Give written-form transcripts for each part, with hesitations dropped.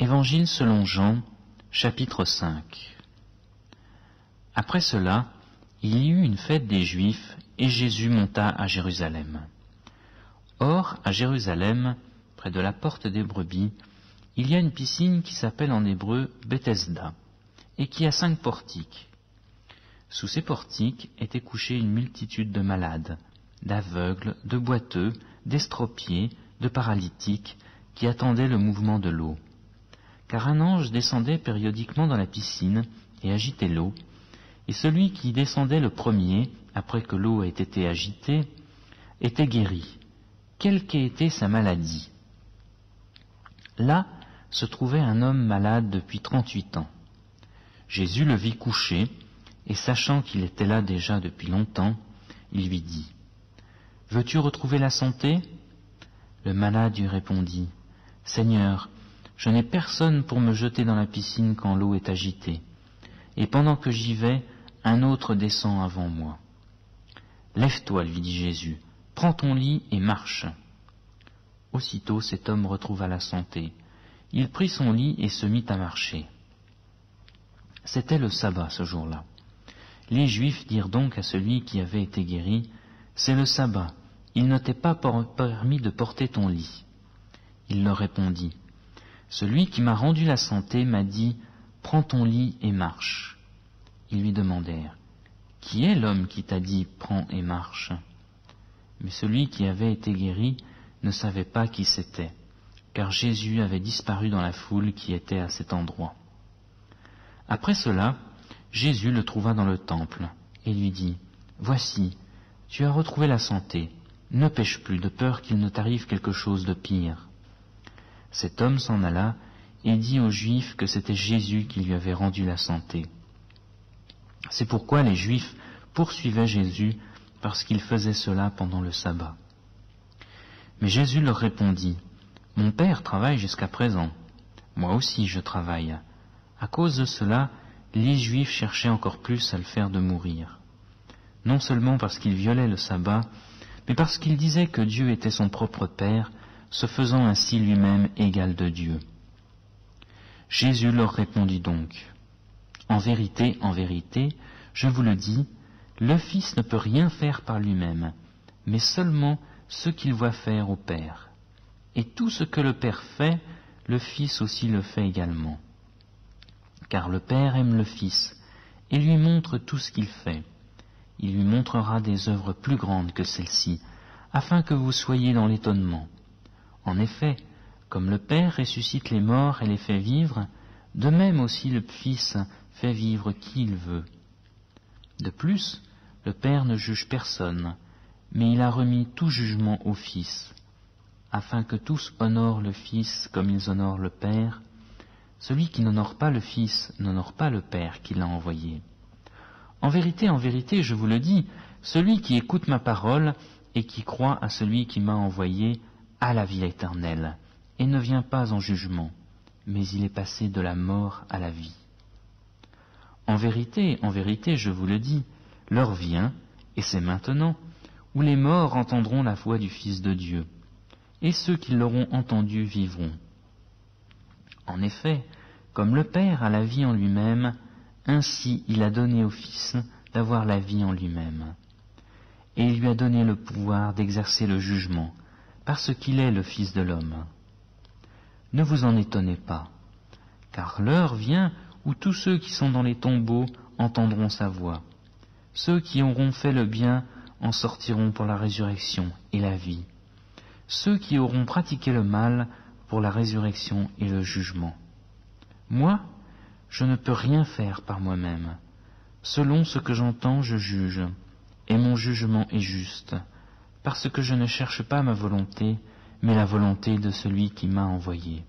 Évangile selon Jean, chapitre 5. Après cela, il y eut une fête des Juifs, et Jésus monta à Jérusalem. Or, à Jérusalem, près de la porte des brebis, il y a une piscine qui s'appelle en hébreu Bethesda, et qui a 5 portiques. Sous ces portiques était couchée une multitude de malades, d'aveugles, de boiteux, d'estropiés, de paralytiques, qui attendaient le mouvement de l'eau. Car un ange descendait périodiquement dans la piscine et agitait l'eau, et celui qui descendait le premier, après que l'eau ait été agitée, était guéri, quelle qu'ait été sa maladie. Là se trouvait un homme malade depuis 38 ans. Jésus le vit couché, et sachant qu'il était là déjà depuis longtemps, il lui dit : « Veux-tu retrouver la santé ?» Le malade lui répondit : « Seigneur, je n'ai personne pour me jeter dans la piscine quand l'eau est agitée, et pendant que j'y vais, un autre descend avant moi. »« Lève-toi, lui dit Jésus, prends ton lit et marche. » Aussitôt cet homme retrouva la santé. Il prit son lit et se mit à marcher. C'était le sabbat ce jour-là. Les Juifs dirent donc à celui qui avait été guéri : « C'est le sabbat, il ne t'est pas permis de porter ton lit. » Il leur répondit : « Celui qui m'a rendu la santé m'a dit : prends ton lit et marche. » Ils lui demandèrent : « Qui est l'homme qui t'a dit : prends et marche ?» Mais celui qui avait été guéri ne savait pas qui c'était, car Jésus avait disparu dans la foule qui était à cet endroit. Après cela, Jésus le trouva dans le temple et lui dit : « Voici, tu as retrouvé la santé, ne pêche plus de peur qu'il ne t'arrive quelque chose de pire. » Cet homme s'en alla et dit aux Juifs que c'était Jésus qui lui avait rendu la santé. C'est pourquoi les Juifs poursuivaient Jésus, parce qu'il faisait cela pendant le sabbat. Mais Jésus leur répondit : « Mon Père travaille jusqu'à présent. Moi aussi je travaille. » À cause de cela, les Juifs cherchaient encore plus à le faire de mourir. Non seulement parce qu'il violait le sabbat, mais parce qu'il disait que Dieu était son propre Père, se faisant ainsi lui-même égal de Dieu. Jésus leur répondit donc : « En vérité, je vous le dis, le Fils ne peut rien faire par lui-même, mais seulement ce qu'il voit faire au Père. Et tout ce que le Père fait, le Fils aussi le fait également. Car le Père aime le Fils et lui montre tout ce qu'il fait. Il lui montrera des œuvres plus grandes que celles-ci, afin que vous soyez dans l'étonnement. En effet, comme le Père ressuscite les morts et les fait vivre, de même aussi le Fils fait vivre qui il veut. De plus, le Père ne juge personne, mais il a remis tout jugement au Fils, afin que tous honorent le Fils comme ils honorent le Père. Celui qui n'honore pas le Fils n'honore pas le Père qui l'a envoyé. En vérité, je vous le dis, celui qui écoute ma parole et qui croit à celui qui m'a envoyé a la vie éternelle, et ne vient pas en jugement, mais il est passé de la mort à la vie. En vérité, je vous le dis, l'heure vient, et c'est maintenant, où les morts entendront la voix du Fils de Dieu, et ceux qui l'auront entendu vivront. En effet, comme le Père a la vie en lui-même, ainsi il a donné au Fils d'avoir la vie en lui-même. Et il lui a donné le pouvoir d'exercer le jugement, parce qu'il est le Fils de l'homme. Ne vous en étonnez pas, car l'heure vient où tous ceux qui sont dans les tombeaux entendront sa voix. Ceux qui auront fait le bien en sortiront pour la résurrection et la vie. Ceux qui auront pratiqué le mal pour la résurrection et le jugement. Moi, je ne peux rien faire par moi-même. Selon ce que j'entends, je juge, et mon jugement est juste, parce que je ne cherche pas ma volonté, mais la volonté de celui qui m'a envoyé.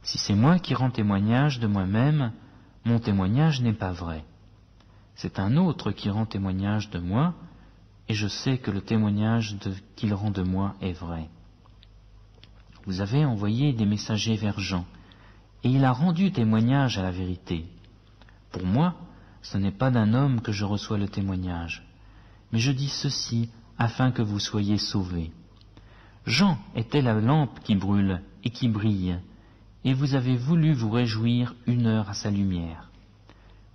Si c'est moi qui rends témoignage de moi-même, mon témoignage n'est pas vrai. C'est un autre qui rend témoignage de moi, et je sais que le témoignage qu'il rend de moi est vrai. Vous avez envoyé des messagers vers Jean, et il a rendu témoignage à la vérité. Pour moi, ce n'est pas d'un homme que je reçois le témoignage, mais je dis ceci afin que vous soyez sauvés. Jean était la lampe qui brûle et qui brille, et vous avez voulu vous réjouir 1 heure à sa lumière.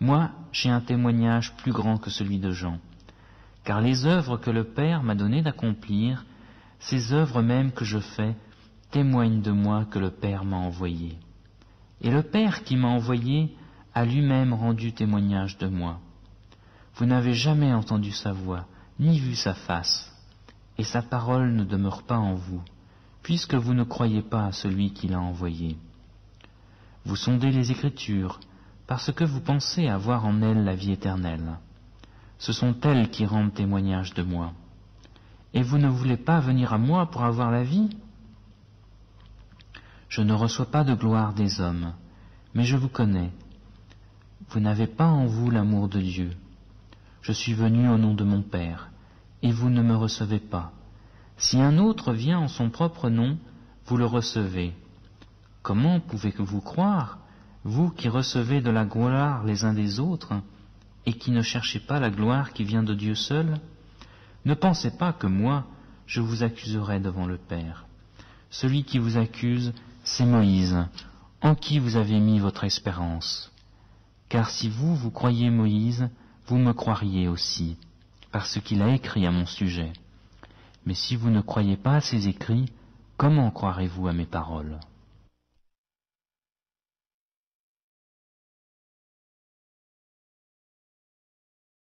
Moi, j'ai un témoignage plus grand que celui de Jean, car les œuvres que le Père m'a donné d'accomplir, ces œuvres mêmes que je fais, témoignent de moi que le Père m'a envoyé. Et le Père qui m'a envoyé a lui-même rendu témoignage de moi. Vous n'avez jamais entendu sa voix, ni vu sa face, et sa parole ne demeure pas en vous, puisque vous ne croyez pas à celui qui l'a envoyé. Vous sondez les Écritures, parce que vous pensez avoir en elles la vie éternelle. Ce sont elles qui rendent témoignage de moi. Et vous ne voulez pas venir à moi pour avoir la vie ? Je ne reçois pas de gloire des hommes, mais je vous connais. Vous n'avez pas en vous l'amour de Dieu. Je suis venu au nom de mon Père, et vous ne me recevez pas. Si un autre vient en son propre nom, vous le recevez. Comment pouvez-vous croire, vous qui recevez de la gloire les uns des autres, et qui ne cherchez pas la gloire qui vient de Dieu seul ? Ne pensez pas que moi, je vous accuserai devant le Père. Celui qui vous accuse, c'est Moïse, en qui vous avez mis votre espérance. Car si vous croyez Moïse, vous me croiriez aussi, parce qu'il a écrit à mon sujet. Mais si vous ne croyez pas à ses écrits, comment croirez-vous à mes paroles ?